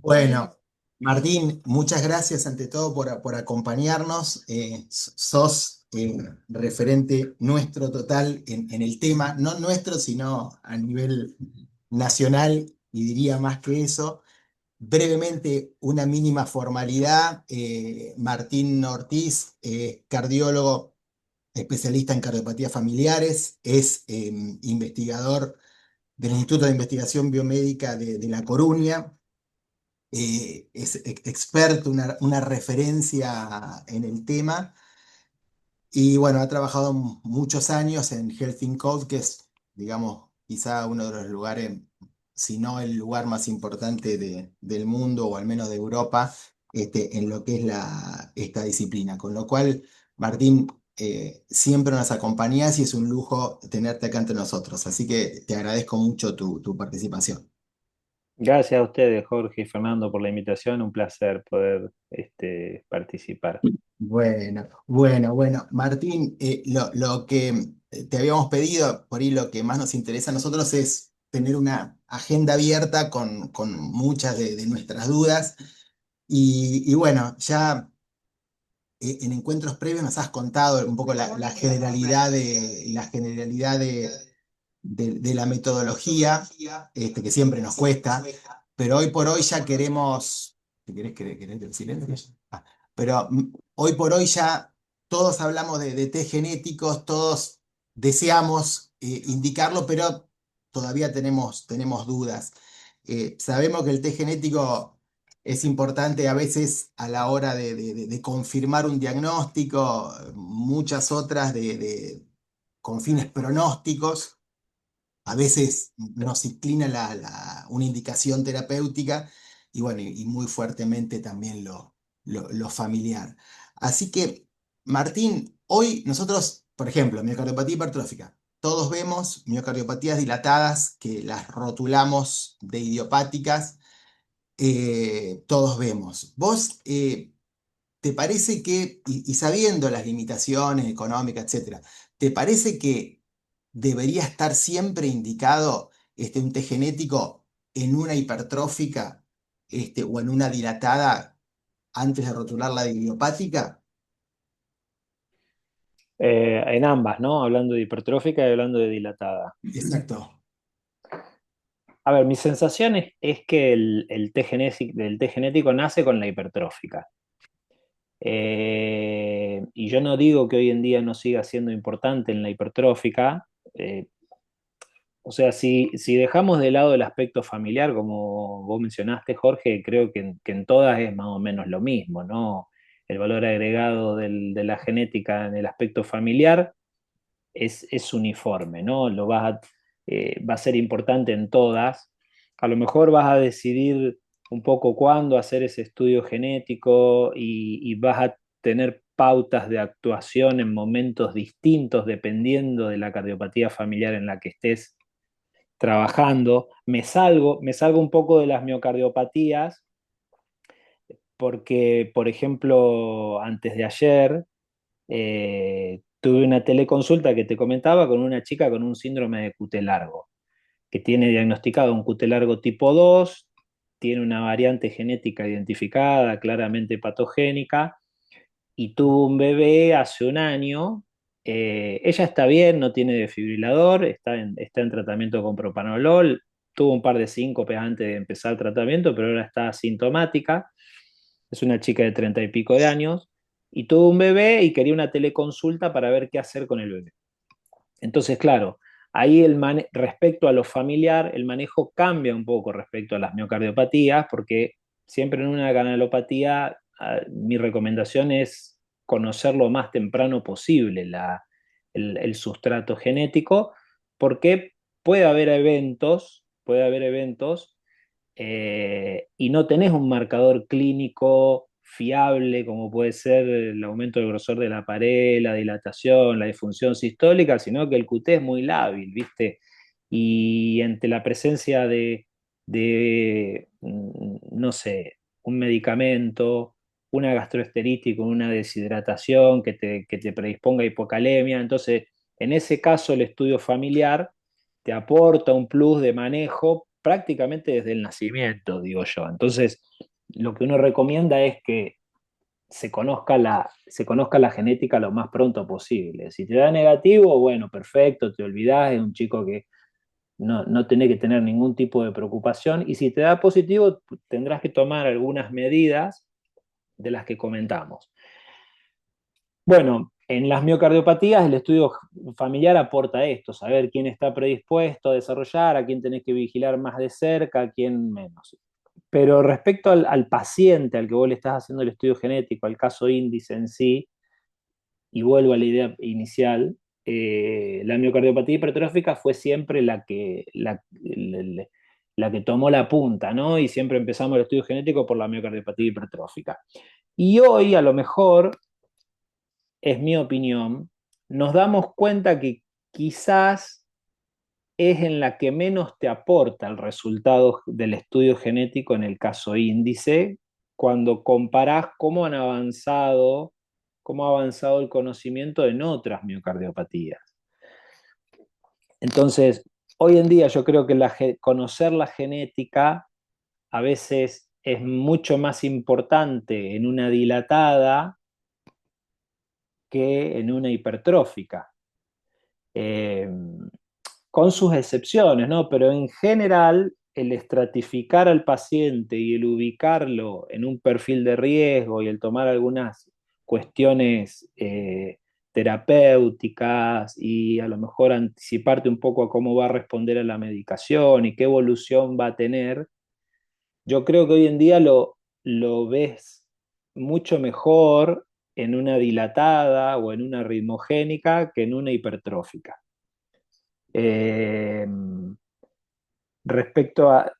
Bueno, Martín, muchas gracias ante todo por acompañarnos. Sos referente nuestro total en el tema, no nuestro, sino a nivel nacional, y diría más que eso. Brevemente, una mínima formalidad. Martín Ortiz, cardiólogo especialista en cardiopatías familiares, es investigador del Instituto de Investigación Biomédica de La Coruña. Es experto, una referencia en el tema y bueno, ha trabajado muchos años en Health Code, que es, digamos, quizá uno de los lugares, si no el lugar más importante del mundo o al menos de Europa, en lo que es esta disciplina. Con lo cual, Martín, siempre nos acompañás y es un lujo tenerte acá entre nosotros. Así que te agradezco mucho tu participación. Gracias a ustedes, Jorge y Fernando, por la invitación. Un placer poder participar. Bueno. Martín, lo que te habíamos pedido, por ahí lo que más nos interesa a nosotros es tener una agenda abierta con muchas de nuestras dudas. Y bueno, ya en encuentros previos nos has contado un poco la generalidad de la metodología, que siempre nos cuesta, pero hoy por hoy ya queremos. ¿Te querés el silencio? Pero hoy por hoy ya todos hablamos de test genéticos, todos deseamos indicarlo, pero todavía tenemos dudas. Sabemos que el test genético es importante a veces a la hora de confirmar un diagnóstico, muchas otras con fines pronósticos. A veces nos inclina una indicación terapéutica y bueno, y muy fuertemente también lo familiar. Así que, Martín, hoy nosotros, por ejemplo, miocardiopatía hipertrófica, todos vemos miocardiopatías dilatadas que las rotulamos de idiopáticas, todos vemos. ¿Vos te parece que, y sabiendo las limitaciones económicas, etcétera, te parece que debería estar siempre indicado un test genético en una hipertrófica o en una dilatada antes de rotularla de idiopática? En ambas, ¿no? Hablando de hipertrófica y hablando de dilatada. Exacto. A ver, mi sensación es que el T genético nace con la hipertrófica. Y yo no digo que hoy en día no siga siendo importante en la hipertrófica. eh, o sea, si dejamos de lado el aspecto familiar, como vos mencionaste, Jorge, creo que en todas es más o menos lo mismo, ¿no? El valor agregado de la genética en el aspecto familiar es uniforme, ¿no? Va a ser importante en todas. A lo mejor vas a decidir un poco cuándo hacer ese estudio genético y vas a tener pautas de actuación en momentos distintos dependiendo de la cardiopatía familiar en la que estés trabajando. Me salgo un poco de las miocardiopatías porque, por ejemplo, antes de ayer tuve una teleconsulta que te comentaba con una chica con un síndrome de QT largo, que tiene diagnosticado un QT largo tipo 2, tiene una variante genética identificada, claramente patogénica, y tuvo un bebé hace un año. Ella está bien, no tiene desfibrilador, está en tratamiento con propanolol, tuvo un par de síncopes antes de empezar el tratamiento, pero ahora está asintomática. Es una chica de 30 y pico de años y tuvo un bebé y quería una teleconsulta para ver qué hacer con el bebé. Entonces, claro, ahí respecto a lo familiar, el manejo cambia un poco respecto a las miocardiopatías, porque siempre en una canalopatía, mi recomendación es conocer lo más temprano posible el sustrato genético, porque puede haber eventos y no tenés un marcador clínico fiable como puede ser el aumento del grosor de la pared, la dilatación, la disfunción sistólica, sino que el QT es muy lábil, ¿viste? Y ante la presencia no sé, un medicamento, una gastroenteritis con una deshidratación que te predisponga a hipocalemia, entonces en ese caso el estudio familiar te aporta un plus de manejo prácticamente desde el nacimiento, digo yo. Entonces, lo que uno recomienda es que se conozca la genética lo más pronto posible. Si te da negativo, bueno, perfecto, te olvidás, es un chico que no tiene que tener ningún tipo de preocupación. Y si te da positivo, tendrás que tomar algunas medidas de las que comentamos. Bueno, en las miocardiopatías el estudio familiar aporta esto, saber quién está predispuesto a desarrollar, a quién tenés que vigilar más de cerca, a quién menos. Pero respecto al paciente al que vos le estás haciendo el estudio genético, al caso índice en sí, y vuelvo a la idea inicial, la miocardiopatía hipertrófica fue siempre la que tomó la punta, ¿no? Y siempre empezamos el estudio genético por la miocardiopatía hipertrófica. Y hoy, a lo mejor, es mi opinión, nos damos cuenta que quizás es en la que menos te aporta el resultado del estudio genético en el caso índice, cuando comparás cómo ha avanzado el conocimiento en otras miocardiopatías. Entonces, hoy en día yo creo que conocer la genética a veces es mucho más importante en una dilatada que en una hipertrófica. Eh, con sus excepciones, ¿no? Pero en general, el estratificar al paciente y el ubicarlo en un perfil de riesgo y el tomar algunas cuestiones terapéuticas y a lo mejor anticiparte un poco a cómo va a responder a la medicación y qué evolución va a tener, yo creo que hoy en día lo ves mucho mejor en una dilatada o en una ritmogénica que en una hipertrófica. Eh, respecto a,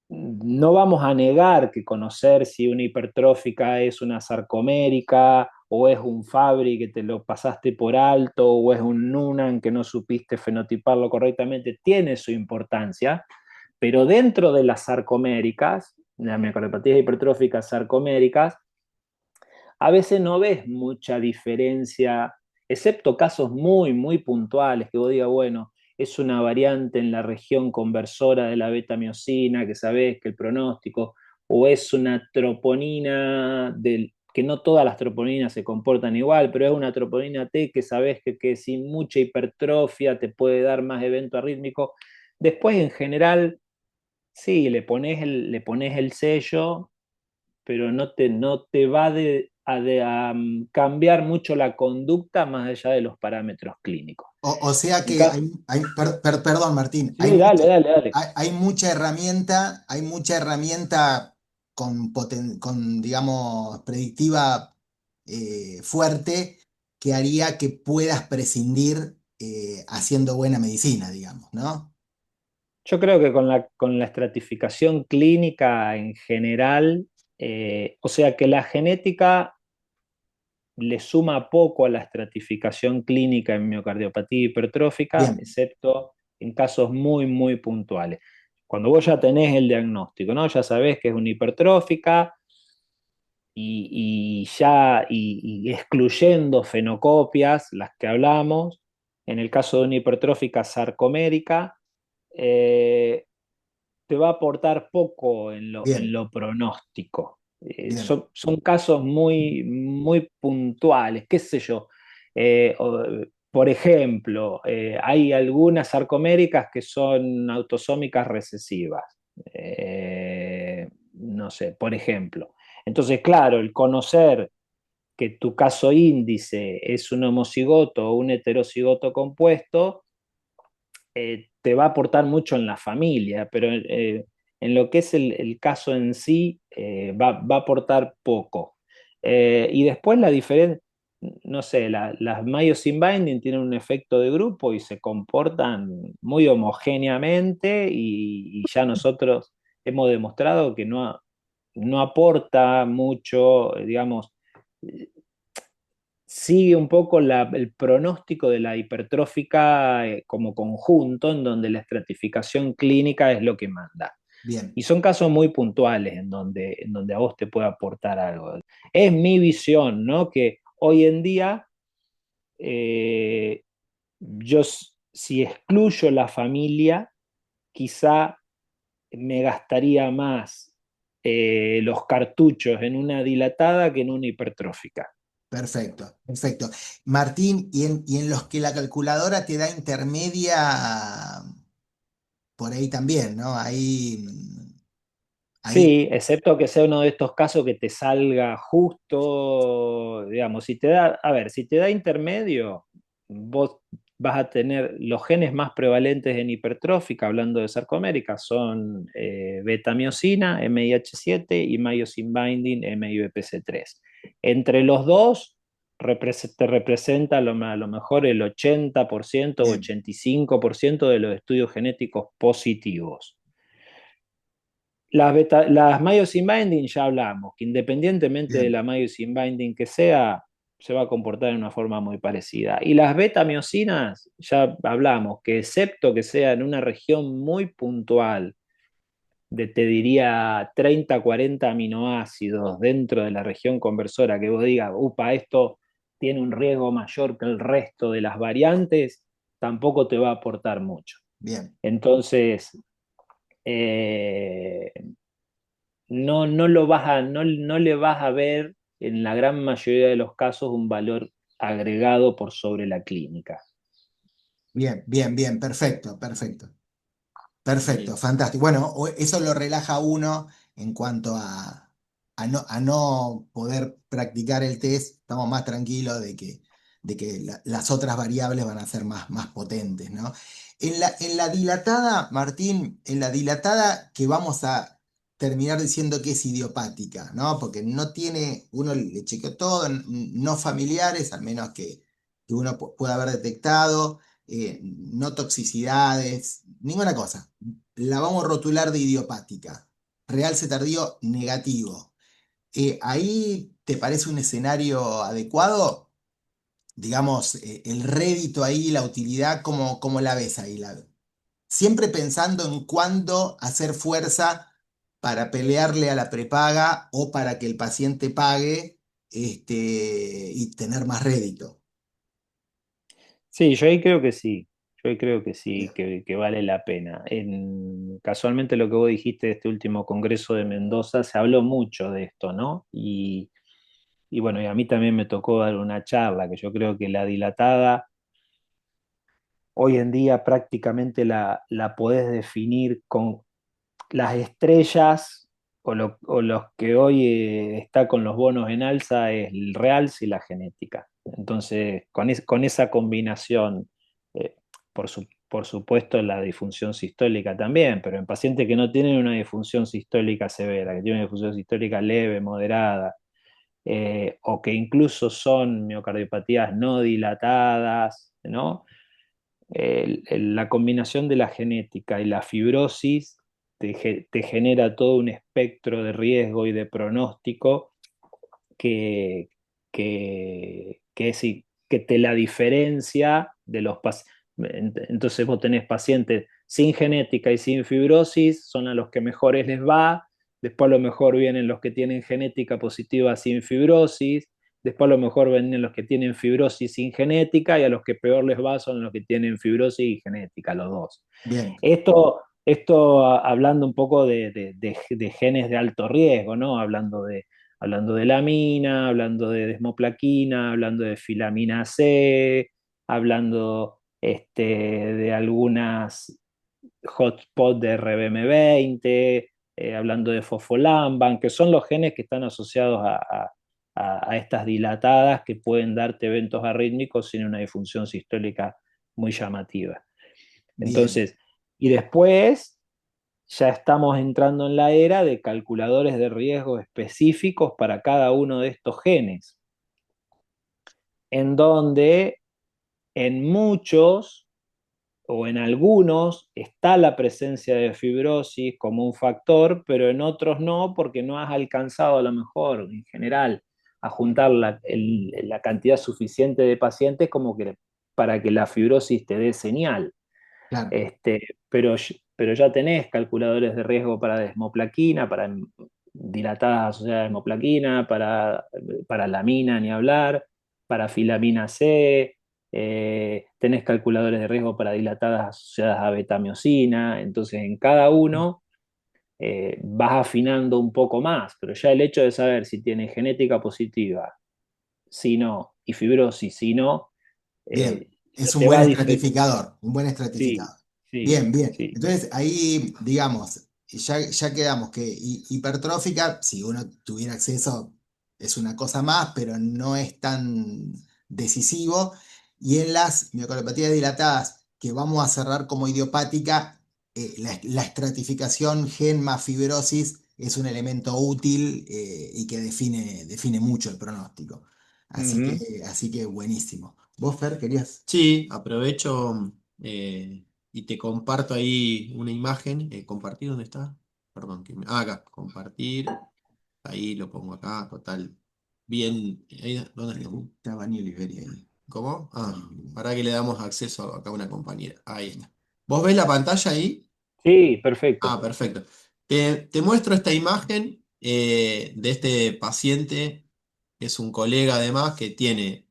no vamos a negar que conocer si una hipertrófica es una sarcomérica o es un Fabry que te lo pasaste por alto o es un Noonan que no supiste fenotiparlo correctamente, tiene su importancia, pero dentro de las sarcoméricas, las miocardiopatías hipertróficas sarcoméricas, a veces no ves mucha diferencia, excepto casos muy, muy puntuales, que vos digas, bueno, es una variante en la región conversora de la beta-miosina, que sabés que el pronóstico, o es una troponina que no todas las troponinas se comportan igual, pero es una troponina T que sabés que sin mucha hipertrofia te puede dar más evento arrítmico. Después, en general, sí, le pones el sello, pero no te va a cambiar mucho la conducta más allá de los parámetros clínicos. O sea que perdón, Martín, Sí, dale, dale, dale. hay hay mucha herramienta con, digamos, predictiva fuerte que haría que puedas prescindir haciendo buena medicina, digamos, ¿no? Yo creo que con la estratificación clínica en general, o sea que la genética le suma poco a la estratificación clínica en miocardiopatía hipertrófica, Bien, excepto en casos muy, muy puntuales. Cuando vos ya tenés el diagnóstico, ¿no? Ya sabés que es una hipertrófica y excluyendo fenocopias, las que hablamos, en el caso de una hipertrófica sarcomérica, eh, te va a aportar poco en bien, lo pronóstico. bien, Son casos muy, muy puntuales, qué sé yo. Por ejemplo, hay algunas sarcoméricas que son autosómicas recesivas. No sé, por ejemplo. Entonces, claro, el conocer que tu caso índice es un homocigoto o un heterocigoto compuesto, te va a aportar mucho en la familia, pero en lo que es el caso en sí, va a aportar poco. Y después la diferencia, no sé, las myosin binding tienen un efecto de grupo y se comportan muy homogéneamente y ya nosotros hemos demostrado que no aporta mucho, digamos, sigue un poco el pronóstico de la hipertrófica como conjunto, en donde la estratificación clínica es lo que manda. bien. Y son casos muy puntuales en donde a vos te puede aportar algo. Es mi visión, ¿no? Que hoy en día, yo si excluyo la familia, quizá me gastaría más los cartuchos en una dilatada que en una hipertrófica. Perfecto, perfecto. Martín, y en los que la calculadora te da intermedia, por ahí también, ¿no? Ahí, Sí, excepto que sea uno de estos casos que te salga justo, digamos, si te da, a ver, si te da intermedio, vos vas a tener los genes más prevalentes en hipertrófica, hablando de sarcomérica, son beta-miosina, MIH7 y myosin binding, MIBPC3. Entre los dos, te representa a lo mejor el 80% o bien, 85% de los estudios genéticos positivos. Las myosin binding ya hablamos, que independientemente de bien, la myosin binding que sea, se va a comportar de una forma muy parecida. Y las beta-miosinas, ya hablamos, que excepto que sea en una región muy puntual, de te diría 30, 40 aminoácidos dentro de la región conversora, que vos digas, upa, esto tiene un riesgo mayor que el resto de las variantes, tampoco te va a aportar mucho. bien. Entonces, eh, no le vas a ver en la gran mayoría de los casos un valor agregado por sobre la clínica. Bien, bien, bien, perfecto, perfecto. Perfecto, fantástico. Bueno, eso lo relaja a uno en cuanto a no poder practicar el test. Estamos más tranquilos de que las otras variables van a ser más potentes, ¿no? En la dilatada, Martín, en la dilatada que vamos a terminar diciendo que es idiopática, ¿no? Porque no tiene, uno le chequeó todo, no familiares, al menos que uno pueda haber detectado, no toxicidades, ninguna cosa. La vamos a rotular de idiopática. Realce tardío negativo. ¿Ahí te parece un escenario adecuado? Digamos, el rédito ahí, la utilidad, ¿cómo la ves ahí? Siempre pensando en cuándo hacer fuerza para pelearle a la prepaga o para que el paciente pague, y tener más rédito. Sí, yo ahí creo que sí, yo ahí creo que sí, Bien, que vale la pena. Casualmente lo que vos dijiste de este último congreso de Mendoza, se habló mucho de esto, ¿no? Y bueno, y a mí también me tocó dar una charla, que yo creo que la dilatada hoy en día prácticamente la podés definir con las estrellas o los que hoy está con los bonos en alza es el realce y la genética. Entonces, con esa combinación, eh, por supuesto la disfunción sistólica también, pero en pacientes que no tienen una disfunción sistólica severa, que tienen una disfunción sistólica leve, moderada, o que incluso son miocardiopatías no dilatadas, ¿no? La combinación de la genética y la fibrosis te genera todo un espectro de riesgo y de pronóstico que, que te la diferencia de los pacientes. Entonces vos tenés pacientes sin genética y sin fibrosis, son a los que mejores les va, después a lo mejor vienen los que tienen genética positiva sin fibrosis, después a lo mejor vienen los que tienen fibrosis sin genética y a los que peor les va son los que tienen fibrosis y genética, los dos. bien, Hablando un poco de genes de alto riesgo, ¿no? Hablando de lamina, hablando de desmoplaquina, hablando de filamina C, hablando de algunas hotspots de RBM20, hablando de fosfolamban, que son los genes que están asociados a estas dilatadas que pueden darte eventos arrítmicos sin una disfunción sistólica muy llamativa. bien, Entonces, y después ya estamos entrando en la era de calculadores de riesgo específicos para cada uno de estos genes, en donde en muchos o en algunos está la presencia de fibrosis como un factor, pero en otros no, porque no has alcanzado a lo mejor en general a juntar la cantidad suficiente de pacientes como que para que la fibrosis te dé señal. claro, Pero ya tenés calculadores de riesgo para desmoplaquina, para dilatadas asociadas a desmoplaquina, para lamina, ni hablar, para filamina C, tenés calculadores de riesgo para dilatadas asociadas a betamiosina. Entonces, en cada uno vas afinando un poco más, pero ya el hecho de saber si tiene genética positiva, si no, y fibrosis, si no, Bien, ya es un te buen va estratificador, un buen sí, estratificador. sí, Bien, bien. sí. Entonces ahí, digamos, ya quedamos que hipertrófica, si uno tuviera acceso, es una cosa más, pero no es tan decisivo. Y en las miocolopatías dilatadas, que vamos a cerrar como idiopática, la estratificación gen más fibrosis es un elemento útil y que define mucho el pronóstico. Ujú. Así que buenísimo. ¿Vos, Fer, querías? Sí, aprovecho y te comparto ahí una imagen. ¿Compartir dónde está? Perdón, acá, compartir. Ahí lo pongo acá, total. Bien. ¿Dónde estamos? Está Bani Oliveri ahí. ¿Cómo? Para que le damos acceso acá a una compañera. Ahí está. ¿Vos ves la pantalla ahí? Sí, perfecto. Perfecto. Te muestro esta imagen de este paciente, que es un colega además, que tiene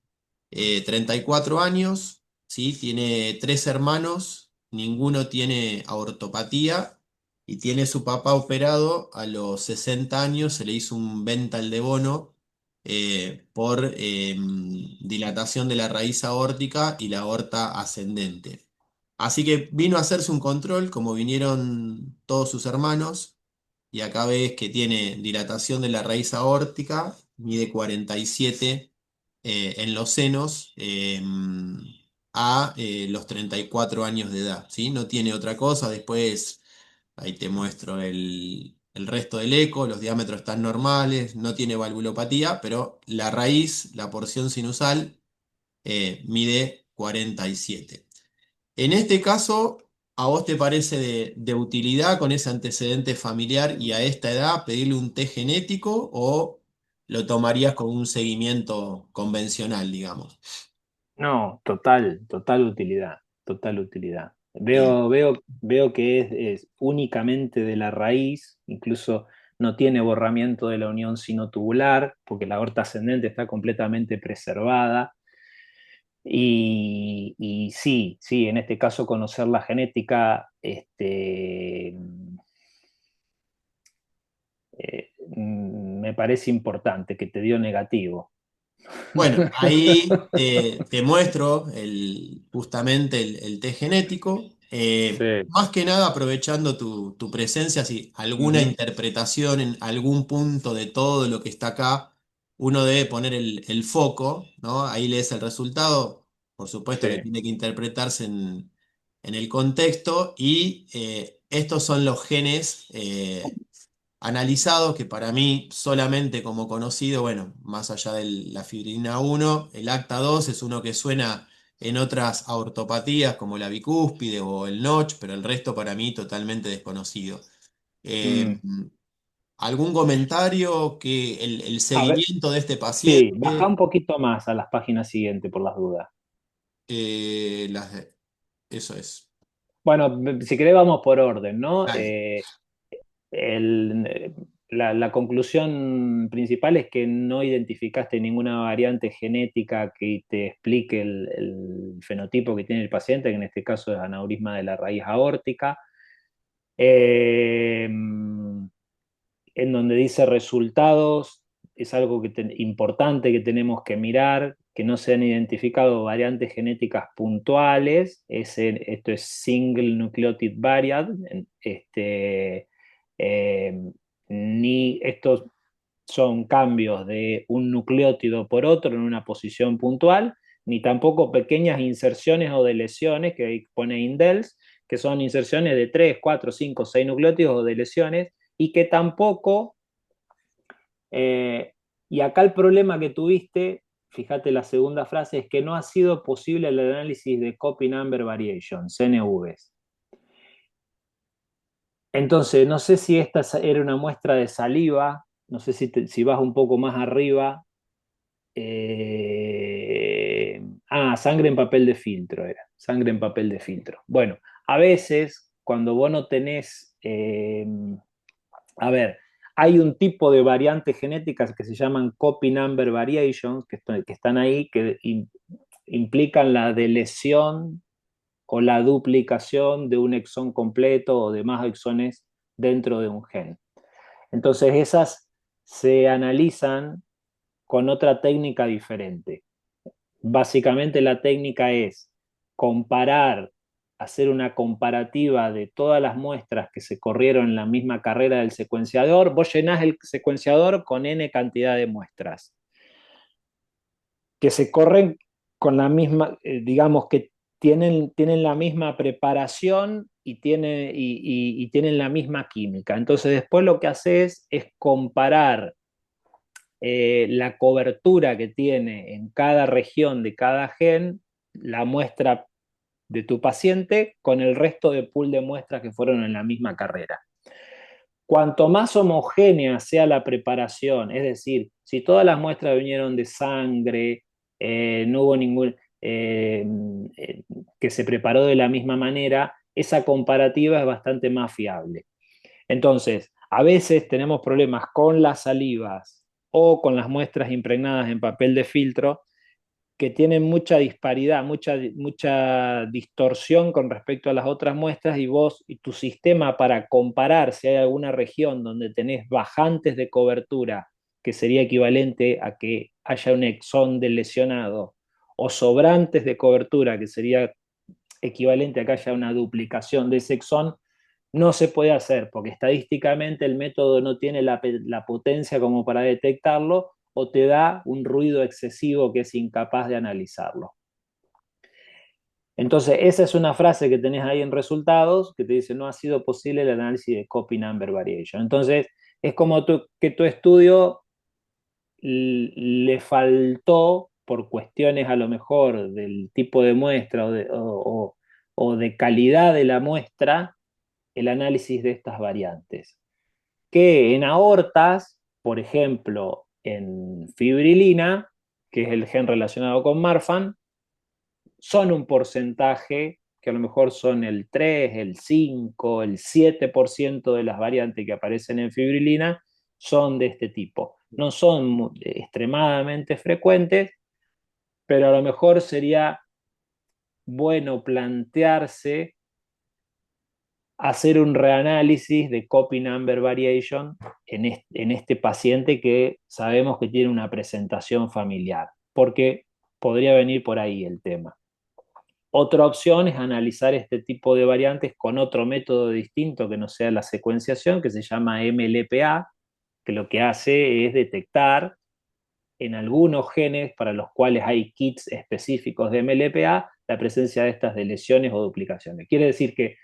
34 años, ¿sí? Tiene tres hermanos, ninguno tiene aortopatía y tiene su papá operado a los 60 años, se le hizo un vental de bono por dilatación de la raíz aórtica y la aorta ascendente. Así que vino a hacerse un control, como vinieron todos sus hermanos, y acá ves que tiene dilatación de la raíz aórtica, mide 47 en los senos a los 34 años de edad, ¿sí? No tiene otra cosa, después ahí te muestro el resto del eco, los diámetros están normales, no tiene valvulopatía, pero la raíz, la porción sinusal, mide 47. En este caso, ¿a vos te parece de utilidad con ese antecedente familiar y a esta edad pedirle un test genético o lo tomarías con un seguimiento convencional, digamos? No, total utilidad, total utilidad. Bien. Veo que es únicamente de la raíz, incluso no tiene borramiento de la unión sinotubular, porque la aorta ascendente está completamente preservada. Y sí, sí, en este caso conocer la genética, me parece importante que te dio negativo. Bueno, ahí te muestro justamente el test genético. Sí. Más que nada aprovechando tu presencia, si alguna Ujú. interpretación en algún punto de todo lo que está acá, uno debe poner el foco, ¿no? Ahí lees el resultado, por supuesto que Sí. tiene que interpretarse en el contexto y estos son los genes analizados que para mí solamente como conocido, bueno, más allá de la fibrina 1, el acta 2 es uno que suena en otras aortopatías como la bicúspide o el Notch, pero el resto para mí totalmente desconocido. Mm. ¿Algún comentario que el A ver, seguimiento de este sí, baja un paciente? poquito más a las páginas siguientes por las dudas. eh, las de- Eso es. Bueno, si querés vamos por orden, ¿no? Dale. La conclusión principal es que no identificaste ninguna variante genética que te explique el fenotipo que tiene el paciente, que en este caso es aneurisma de la raíz aórtica. Eh, en donde dice resultados, es algo importante que tenemos que mirar, que no se han identificado variantes genéticas puntuales, esto es single nucleotide variant, eh, ni estos son cambios de un nucleótido por otro en una posición puntual, ni tampoco pequeñas inserciones o deleciones, que ahí pone indels, que son inserciones de 3 4 5 6 nucleótidos o deleciones, y que tampoco, eh, y acá el problema que tuviste, fíjate la segunda frase, es que no ha sido posible el análisis de copy number variation, CNVs. Entonces, no sé si esta era una muestra de saliva, no sé si vas un poco más arriba. Sangre en papel de filtro era, sangre en papel de filtro. Bueno, a veces cuando vos no tenés, a ver, hay un tipo de variantes genéticas que se llaman copy number variations, que están ahí, que implican la deleción o la duplicación de un exón completo o de más exones dentro de un gen. Entonces esas se analizan con otra técnica diferente. Básicamente la técnica es comparar, hacer una comparativa de todas las muestras que se corrieron en la misma carrera del secuenciador. Vos llenás el secuenciador con n cantidad de muestras que se corren con la misma, digamos que tienen la misma preparación y tienen la misma química. Entonces después lo que haces es comparar la cobertura que tiene en cada región de cada gen la muestra de tu paciente con el resto de pool de muestras que fueron en la misma carrera. Cuanto más homogénea sea la preparación, es decir, si todas las muestras vinieron de sangre, no hubo ningún que se preparó de la misma manera, esa comparativa es bastante más fiable. Entonces, a veces tenemos problemas con las salivas o con las muestras impregnadas en papel de filtro que tienen mucha disparidad, mucha distorsión con respecto a las otras muestras y vos y tu sistema para comparar si hay alguna región donde tenés bajantes de cobertura, que sería equivalente a que haya un exón del lesionado, o sobrantes de cobertura, que sería equivalente a que haya una duplicación de ese exón, no se puede hacer porque estadísticamente el método no tiene la potencia como para detectarlo o te da un ruido excesivo que es incapaz de analizarlo. Entonces, esa es una frase que tenés ahí en resultados que te dice no ha sido posible el análisis de copy number variation. Entonces, es como que tu estudio le faltó por cuestiones a lo mejor del tipo de muestra o de calidad de la muestra el análisis de estas variantes. Que en aortas, por ejemplo, en fibrilina, que es el gen relacionado con Marfan, son un porcentaje que a lo mejor son el 3, el 5, el 7% de las variantes que aparecen en fibrilina son de este tipo. No son extremadamente frecuentes, pero a lo mejor sería bueno plantearse hacer un reanálisis de copy number variation en este paciente que sabemos que tiene una presentación familiar, porque podría venir por ahí el tema. Otra opción es analizar este tipo de variantes con otro método distinto que no sea la secuenciación, que se llama MLPA, que lo que hace es detectar en algunos genes para los cuales hay kits específicos de MLPA la presencia de estas de lesiones o duplicaciones. Quiere decir que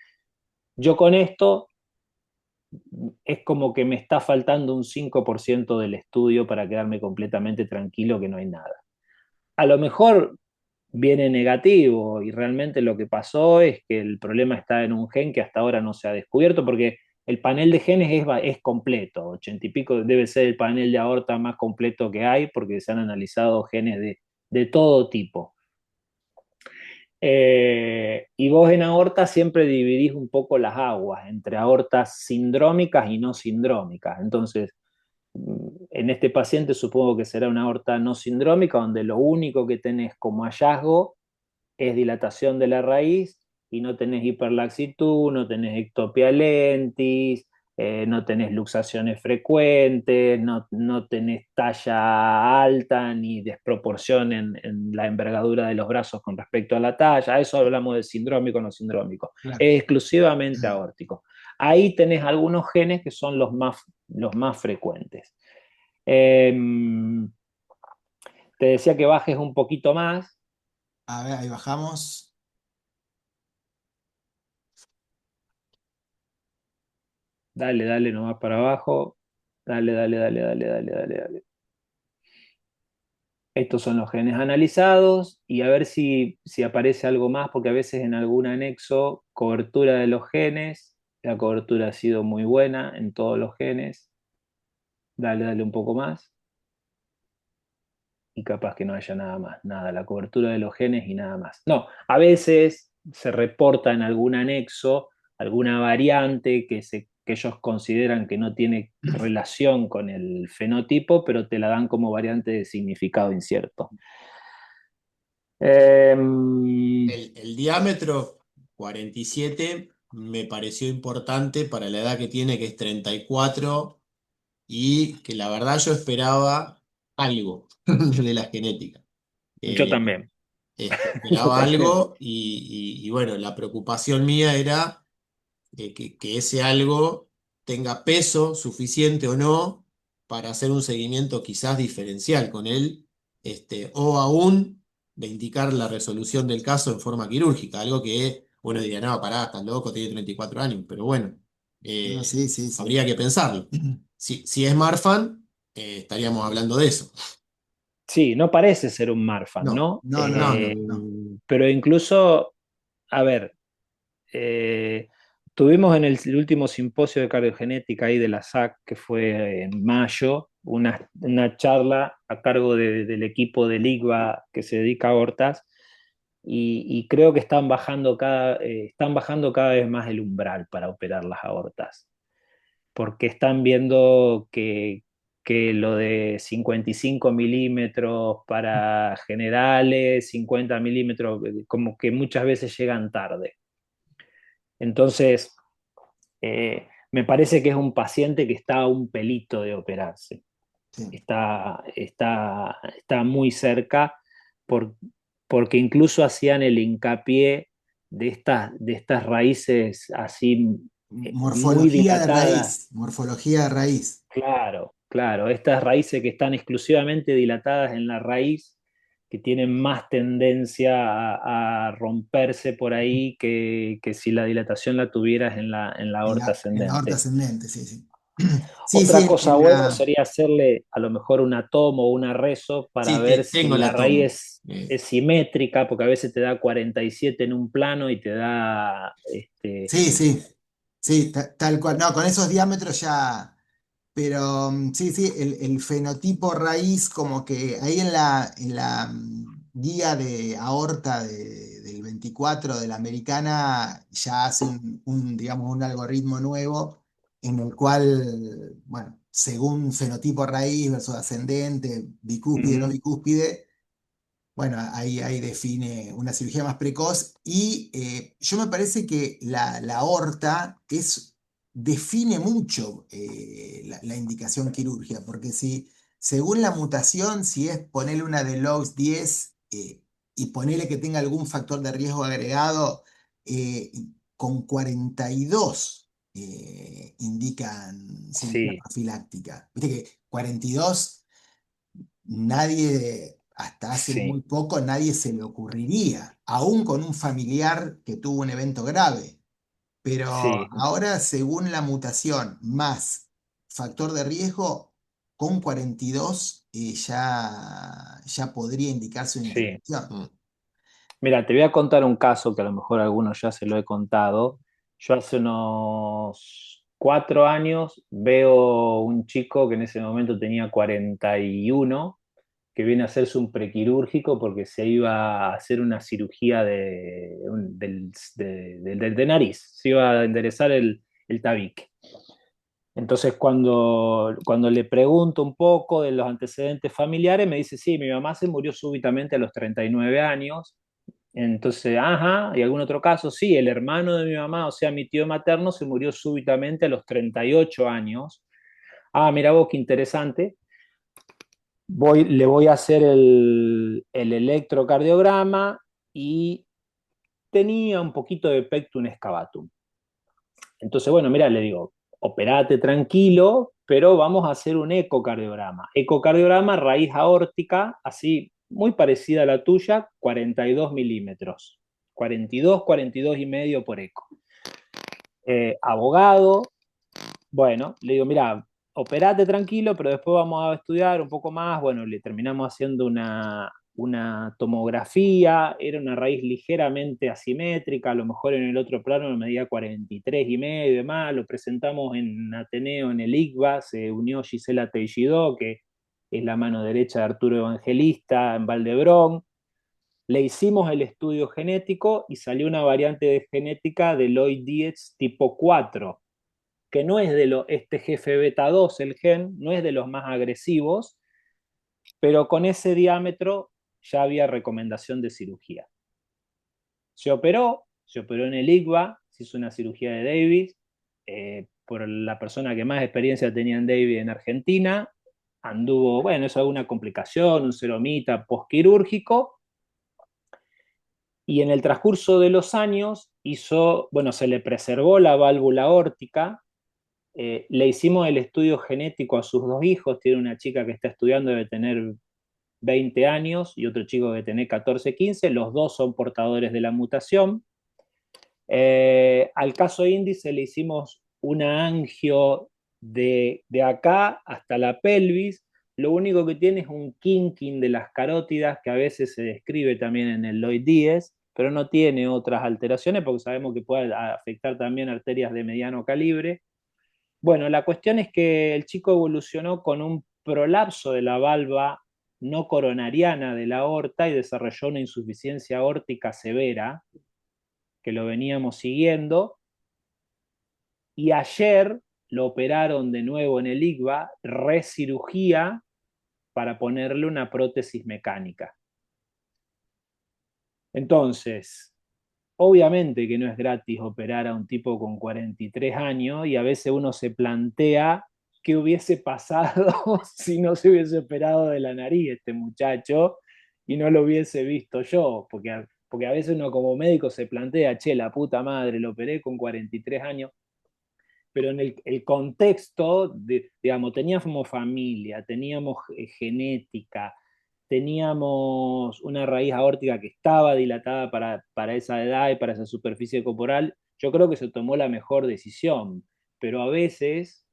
yo con esto es como que me está faltando un 5% del estudio para quedarme completamente tranquilo que no hay nada. A lo mejor viene negativo y realmente lo que pasó es que el problema está en un gen que hasta ahora no se ha descubierto porque el panel de genes es completo, 80 y pico debe ser el panel de aorta más completo que hay porque se han analizado genes de todo tipo. Y vos en aorta siempre dividís un poco las aguas entre aortas sindrómicas y no sindrómicas. Entonces, en este paciente supongo que será una aorta no sindrómica, donde lo único que tenés como hallazgo es dilatación de la raíz y no tenés hiperlaxitud, no tenés ectopia lentis, no tenés luxaciones frecuentes, no tenés talla alta ni desproporción en la envergadura de los brazos con respecto a la talla. Eso hablamos de sindrómico o no sindrómico. Claro. Es exclusivamente aórtico. Ahí tenés algunos genes que son los más frecuentes. Eh, Te decía que bajes un poquito más. A ver, ahí bajamos. Dale, dale nomás para abajo. Dale, dale, dale, dale, dale, dale, dale. Estos son los genes analizados y a ver si aparece algo más, porque a veces en algún anexo, cobertura de los genes, la cobertura ha sido muy buena en todos los genes. Dale, dale un poco más. Y capaz que no haya nada más, nada, la cobertura de los genes y nada más. No, a veces se reporta en algún anexo alguna variante que ellos consideran que no tiene relación con el fenotipo, pero te la dan como variante de significado incierto. El diámetro 47 me pareció importante para la edad que tiene, que es 34, y que la verdad yo esperaba algo de la genética. Yo Eh, también, yo Esperaba también. algo y bueno, la preocupación mía era que ese algo tenga peso suficiente o no para hacer un seguimiento quizás diferencial con él, o aún de indicar la resolución del caso en forma quirúrgica, algo que uno diría, no, pará, estás loco, tiene 34 años, pero bueno, No, eh, sí, sí, sí. habría que pensarlo. Si es Marfan, estaríamos hablando de eso. Sí, no parece ser un Marfan, No, ¿no? no, no, No, no, no. no. Pero incluso, a ver, eh, tuvimos en el último simposio de cardiogenética ahí de la SAC, que fue en mayo, una charla a cargo del equipo del IGBA que se dedica a aortas, y creo que están bajando cada vez más el umbral para operar las aortas, porque están viendo que lo de 55 milímetros para generales, 50 milímetros, como que muchas veces llegan tarde. Entonces, me parece que es un paciente que está a un pelito de operarse. Sí. Está muy cerca por- porque incluso hacían el hincapié de estas raíces así muy Morfología de dilatadas. raíz, morfología de raíz. Claro, claro, estas raíces que están exclusivamente dilatadas en la raíz, que tienen más tendencia a romperse por ahí que si la dilatación la tuvieras en la aorta En la aorta ascendente. ascendente, sí, sí. Sí, sí, Otra cosa bueno sería hacerle a lo mejor una tomo o una reso para Sí, ver si tengo la la tomo. raíz es simétrica, porque a veces te da 47 en un plano y te da sí, sí, sí, tal cual. No, con esos diámetros ya. Pero sí, sí, el fenotipo raíz, como que ahí en la guía de aorta del 24 de la americana, ya hace digamos, un algoritmo nuevo en el cual, bueno, según fenotipo raíz versus ascendente, bicúspide, no Ujú. bicúspide, bueno, ahí define una cirugía más precoz y yo me parece que la aorta define mucho la indicación quirúrgica, porque si según la mutación, si es ponerle una de Lox 10 y ponerle que tenga algún factor de riesgo agregado, con 42 indican cirugía Sí, profiláctica. Viste que 42 nadie, hasta hace muy sí, poco, nadie se le ocurriría, aún con un familiar que tuvo un evento grave. Pero sí, ahora, según la mutación más factor de riesgo, con 42 ya podría indicarse una sí. intervención. Mm. Mira, te voy a contar un caso que a lo mejor a algunos ya se lo he contado. Yo hace unos 4 años veo un chico que en ese momento tenía 41, que viene a hacerse un prequirúrgico porque se iba a hacer una cirugía de nariz, se iba a enderezar el tabique. Entonces, cuando le pregunto un poco de los antecedentes familiares, me dice, sí, mi mamá se murió súbitamente a los 39 años. Entonces, ajá, ¿y algún otro caso? Sí, el hermano de mi mamá, o sea, mi tío materno, se murió súbitamente a los 38 años. Ah, mira vos, qué interesante. Le voy a hacer el electrocardiograma y tenía un poquito de pectum excavatum. Entonces, bueno, mira, le digo, operate tranquilo, pero vamos a hacer un ecocardiograma. Ecocardiograma, raíz aórtica, así, muy parecida a la tuya, 42 milímetros. 42 y medio por eco. Abogado, bueno, le digo, mira, operate tranquilo, pero después vamos a estudiar un poco más. Bueno, le terminamos haciendo una tomografía, era una raíz ligeramente asimétrica, a lo mejor en el otro plano me medía 43 y medio y demás, lo presentamos en Ateneo, en el ICBA, se unió Gisela Teixidó, que es la mano derecha de Arturo Evangelista en Valdebrón. Le hicimos el estudio genético y salió una variante de genética de Lloyd Dietz tipo 4, que no es este jefe beta 2, el gen, no es de los más agresivos, pero con ese diámetro ya había recomendación de cirugía. Se operó en el IGBA, se hizo una cirugía de Davis, por la persona que más experiencia tenía en Davis en Argentina, anduvo, bueno, eso alguna complicación, un seromita postquirúrgico, y en el transcurso de los años hizo, bueno, se le preservó la válvula aórtica, le hicimos el estudio genético a sus dos hijos, tiene una chica que está estudiando, debe tener 20 años, y otro chico que debe tener 14, 15, los dos son portadores de la mutación. Al caso índice le hicimos una angio de acá hasta la pelvis. Lo único que tiene es un kinking de las carótidas que a veces se describe también en el Lloyd Diez, pero no tiene otras alteraciones porque sabemos que puede afectar también arterias de mediano calibre. Bueno, la cuestión es que el chico evolucionó con un prolapso de la valva no coronariana de la aorta y desarrolló una insuficiencia aórtica severa que lo veníamos siguiendo, y ayer lo operaron de nuevo en el IGBA, recirugía para ponerle una prótesis mecánica. Entonces, obviamente que no es gratis operar a un tipo con 43 años y a veces uno se plantea qué hubiese pasado si no se hubiese operado de la nariz este muchacho y no lo hubiese visto yo, porque a veces uno como médico se plantea, che, la puta madre, lo operé con 43 años, pero en el contexto, digamos, teníamos familia, teníamos genética, teníamos una raíz aórtica que estaba dilatada para esa edad y para esa superficie corporal, yo creo que se tomó la mejor decisión, pero a veces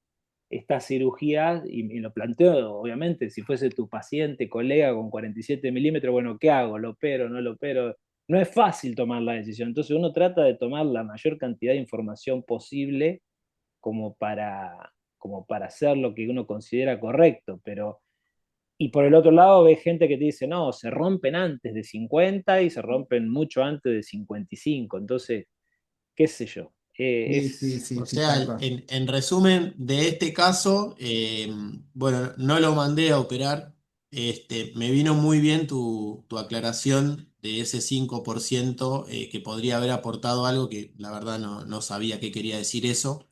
estas cirugías, y lo planteo obviamente, si fuese tu paciente, colega con 47 milímetros, bueno, ¿qué hago? ¿Lo opero? ¿No lo opero? No es fácil tomar la decisión, entonces uno trata de tomar la mayor cantidad de información posible como para hacer lo que uno considera correcto, pero y por el otro lado ves gente que te dice, no, se rompen antes de 50 y se rompen mucho antes de 55, entonces, qué sé yo. Sí, sí, sí, O sí, sea, tal cual. en resumen de este caso, bueno, no lo mandé a operar. Me vino muy bien tu aclaración de ese 5% que podría haber aportado algo que la verdad no sabía qué quería decir eso,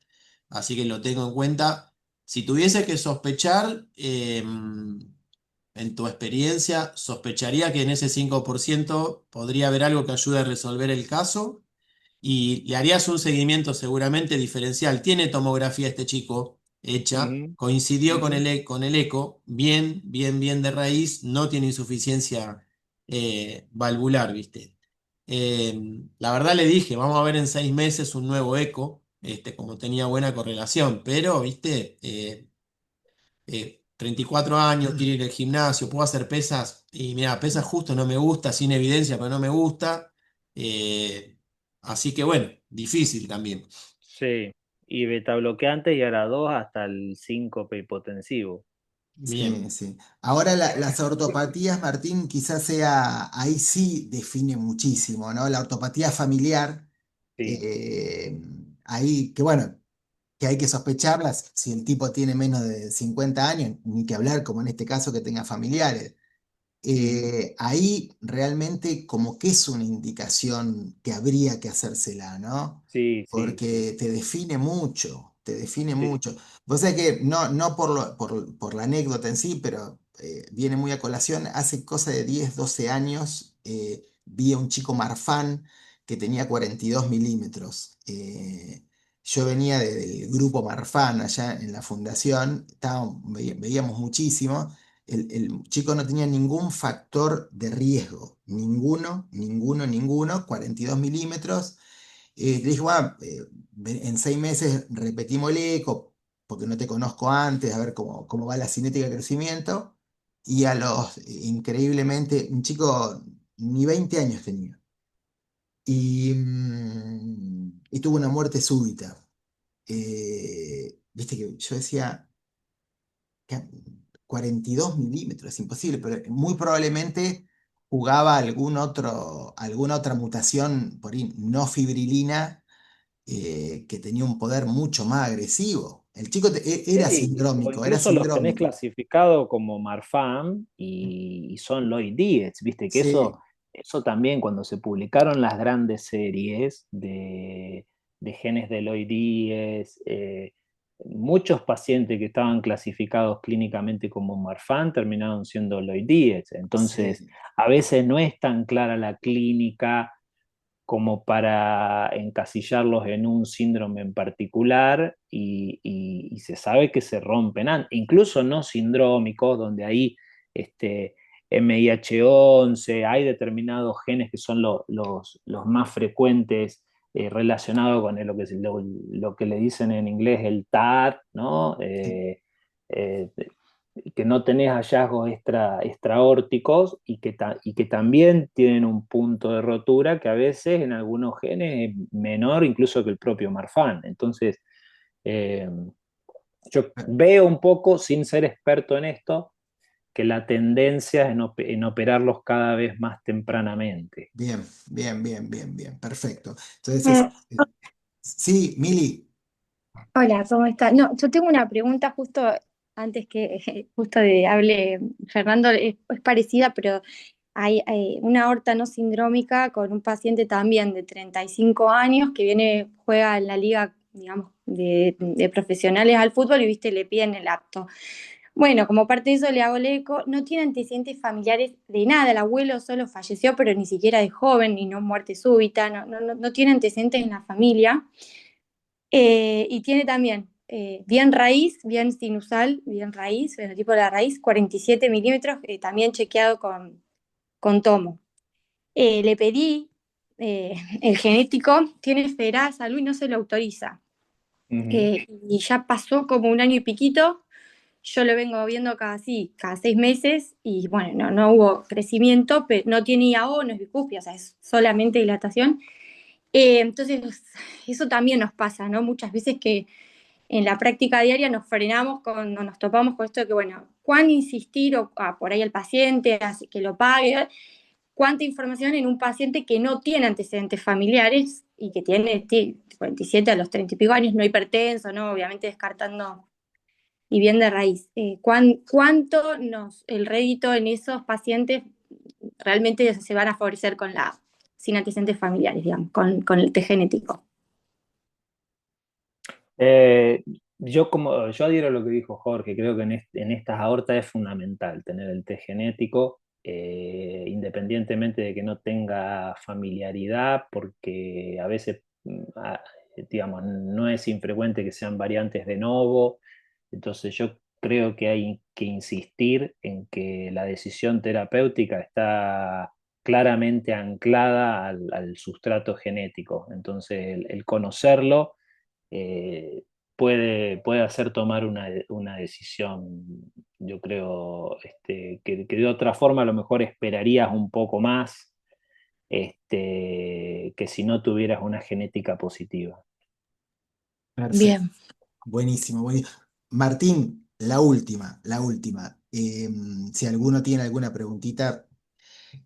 así que lo tengo en cuenta. Si tuviese que sospechar, en tu experiencia, sospecharía que en ese 5% podría haber algo que ayude a resolver el caso y le harías un seguimiento seguramente diferencial. Tiene tomografía este chico hecha, Ujú, coincidió con ujú. con el eco, bien, bien, bien de raíz, no tiene insuficiencia valvular, ¿viste? La verdad le dije, vamos a ver en 6 meses un nuevo eco, como tenía buena correlación, pero, ¿viste? 34 años, quiero ir al gimnasio, puedo hacer pesas, y mira, pesas justo no me gusta, sin evidencia, pero no me gusta. Eh, Así que bueno, difícil también. Sí, y beta bloqueantes y ahora dos hasta el síncope hipotensivo. Sí, Bien. sí. Ahora las ortopatías, Martín, quizás sea, ahí sí define muchísimo, ¿no? La ortopatía familiar, Sí, eh, ahí, que bueno, que hay que sospecharlas si el tipo tiene menos de 50 años, ni que hablar, como en este caso, que tenga familiares. ujú, Ahí realmente como que es una indicación que habría que hacérsela, ¿no? sí, sí, sí, Porque te define mucho, te define sí. mucho. Vos sabés que no por la anécdota en sí, pero viene muy a colación, hace cosa de 10 12 años vi a un chico Marfan que tenía 42 milímetros. Yo venía del grupo Marfan allá en la fundación, veíamos muchísimo. El chico no tenía ningún factor de riesgo, ninguno, ninguno, ninguno, 42 milímetros. Le dije, "Bueno, en 6 meses repetimos el eco, porque no te conozco antes, a ver cómo va la cinética de crecimiento". Y increíblemente, un chico ni 20 años tenía. Y tuvo una muerte súbita. Viste que yo decía que 42 milímetros, es imposible, pero muy probablemente jugaba alguna otra mutación por ahí, no fibrilina, que tenía un poder mucho más agresivo. El chico Sí, o era incluso los tenés sindrómico. clasificados como Marfan y son Lloyd Dietz, viste que Sí, eso también cuando se publicaron las grandes series de genes de Loïdies. Muchos pacientes que estaban clasificados clínicamente como Marfan terminaron siendo Loïdies. Entonces, Sí, a veces no es tan clara la clínica como para encasillarlos en un síndrome en particular y se sabe que se rompen, incluso no sindrómicos, donde hay MIH11, hay determinados genes que son los más frecuentes relacionados con lo que le dicen en inglés el TAR, ¿no? sí. Eh, que no tenés hallazgos extraórticos y que también tienen un punto de rotura que a veces en algunos genes es menor incluso que el propio Marfan. Entonces, eh, yo veo un poco, sin ser experto en esto, que la tendencia es en operarlos cada vez más tempranamente. Bien, bien, bien, bien, bien, perfecto. Entonces, Eh, sí, Mili, Hola, ¿cómo estás? No, yo tengo una pregunta justo antes que justo de hable Fernando, es parecida, pero hay una aorta no sindrómica con un paciente también de 35 años que juega en la liga, digamos, de profesionales al fútbol y, viste, le piden el apto. Bueno, como parte de eso le hago el eco, no tiene antecedentes familiares de nada, el abuelo solo falleció, pero ni siquiera de joven, ni no muerte súbita, no tiene antecedentes en la familia. Y tiene también bien raíz, bien sinusal, bien raíz, fenotipo de la raíz, 47 milímetros, también chequeado con tomo. Le pedí el genético, tiene Federal Salud y no se lo autoriza. Ujú. Y ya pasó como un año y piquito, yo lo vengo viendo cada 6 meses y bueno, no hubo crecimiento, pero no tiene IAO, no es bicupia, o sea, es solamente dilatación. Entonces, eso también nos pasa, ¿no? Muchas veces que en la práctica diaria nos frenamos o nos topamos con esto de que, bueno, cuán insistir por ahí al paciente, así que lo pague, cuánta información en un paciente que no tiene antecedentes familiares y que tiene 47 a los 30 y pico años, no hipertenso, ¿no? Obviamente descartando y bien de raíz. ¿Cuánto el rédito en esos pacientes realmente se van a favorecer sin antecedentes familiares, digamos, con el test genético? Eh, yo adhiero a lo que dijo Jorge, creo que en estas aortas es fundamental tener el test genético, independientemente de que no tenga familiaridad, porque a veces, digamos, no es infrecuente que sean variantes de novo, entonces yo creo que hay que insistir en que la decisión terapéutica está claramente anclada al sustrato genético, entonces el conocerlo eh, puede hacer tomar una decisión, yo creo, que de otra forma a lo mejor esperarías un poco más, que si no tuvieras una genética positiva. perfecto. Bien. Buenísimo, buenísimo. Martín, la última, la última. Si alguno tiene alguna preguntita,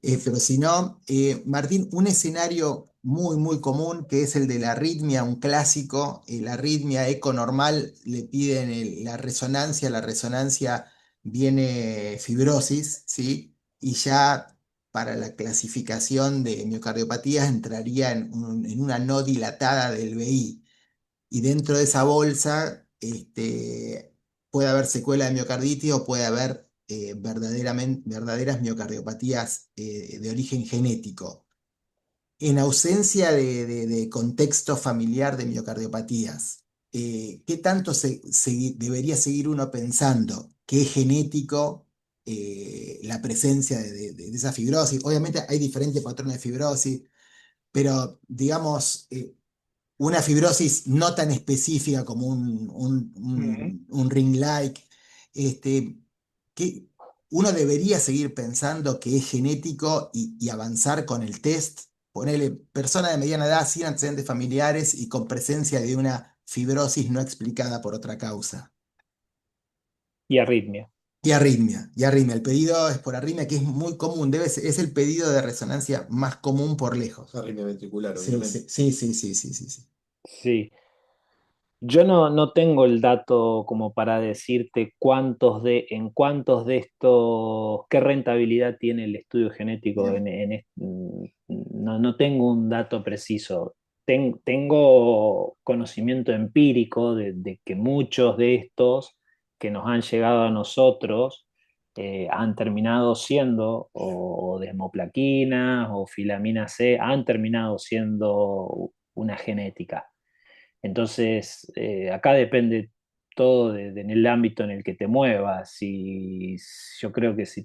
pero si no, Martín, un escenario muy, muy común que es el de la arritmia, un clásico, la arritmia eco normal, le piden la resonancia viene fibrosis, ¿sí? Y ya para la clasificación de miocardiopatías entraría en una no dilatada del BI. Y dentro de esa bolsa puede haber secuela de miocarditis o puede haber verdaderas miocardiopatías de origen genético. En ausencia de contexto familiar de miocardiopatías, ¿qué tanto debería seguir uno pensando que es genético la presencia de esa fibrosis? Obviamente hay diferentes patrones de fibrosis, pero digamos, una fibrosis no tan específica como Ujú. un ring-like, este, que uno debería seguir pensando que es genético y avanzar con el test, ponerle persona de mediana edad sin antecedentes familiares y con presencia de una fibrosis no explicada por otra causa. Y arritmia. Y arritmia. El pedido es por arritmia, que es muy común, es el pedido de resonancia más común por lejos. Arritmia ventricular, sí, obviamente. Sí, sí, sí, sí, sí, sí, sí. Sí, yo no tengo el dato como para decirte en cuántos de estos, qué rentabilidad tiene el estudio genético Bien. no tengo un dato preciso. tengo conocimiento empírico de que muchos de estos que nos han llegado a nosotros han terminado siendo o desmoplaquinas o filamina C, han terminado siendo una genética. Entonces, acá depende todo en el ámbito en el que te muevas. Yo creo que si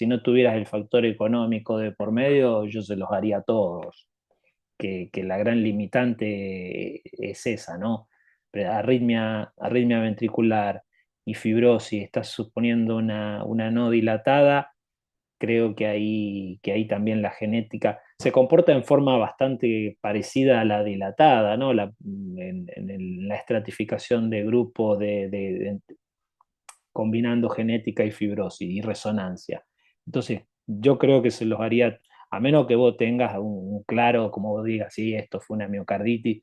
no tuvieras el factor económico de por medio, yo se los haría a todos. Que la gran limitante es esa, ¿no? Arritmia ventricular y fibrosis, estás suponiendo una no dilatada, creo que ahí también la genética se comporta en forma bastante parecida a la dilatada, ¿no? La estratificación de grupos combinando genética y fibrosis y resonancia. Entonces, yo creo que se los haría, a menos que vos tengas un claro, como vos digas, sí, esto fue una miocarditis.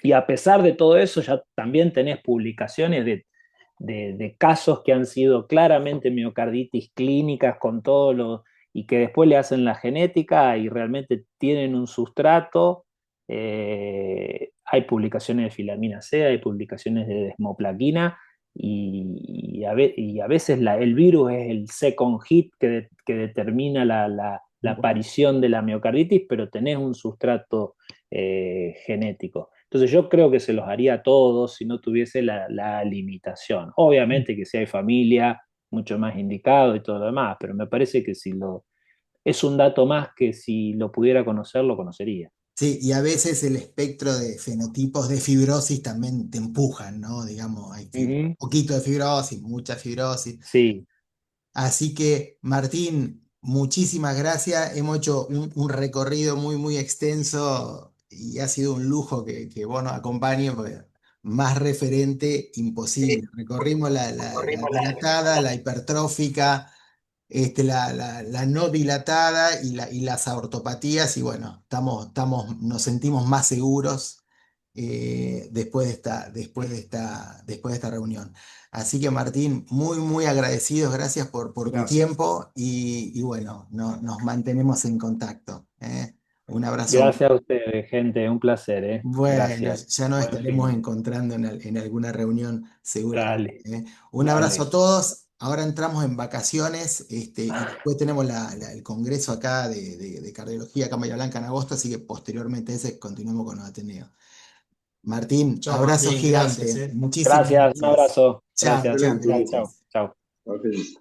Y a pesar de todo eso, ya también tenés publicaciones de casos que han sido claramente miocarditis clínicas con todos los, y que después le hacen la genética y realmente tienen un sustrato. Hay publicaciones de filamina C, hay publicaciones de desmoplaquina y a veces el virus es el second hit que determina la aparición de la miocarditis, pero tenés un sustrato genético. Entonces yo creo que se los haría a todos si no tuviese la limitación. Obviamente que si hay familia, mucho más indicado y todo lo demás, pero me parece que es un dato más que si lo pudiera conocer, lo conocería. Sí, y a veces el espectro de fenotipos de fibrosis también te empujan, ¿no? Digamos, hay Ujú. poquito de fibrosis, mucha fibrosis. Sí, Así que, Martín, muchísimas gracias. Hemos hecho un recorrido muy, muy extenso y ha sido un lujo que vos nos acompañes, porque más referente imposible. Recorrimos la dilatada, la hipertrófica, la no dilatada y las aortopatías, y bueno, nos sentimos más seguros después de esta reunión. Así que Martín, muy, muy agradecidos, gracias por tu Gracias. tiempo y bueno, nos mantenemos en contacto. Un abrazo. gracias a ustedes, gente, un placer, ¿eh? Bueno, Gracias. ya nos Buen estaremos fin. encontrando en alguna reunión seguramente. Dale, Un abrazo a dale. todos. Ahora entramos en vacaciones, y después tenemos el congreso acá de cardiología acá en Bahía Blanca en agosto, así que posteriormente a ese continuamos con los Ateneos. Martín, Chao, abrazo Martín, gracias, gigante. Muchísimas Gracias, un gracias. abrazo. Chao, Gracias. chao, Excelente. Chau, gracias. chau, chau. Ok.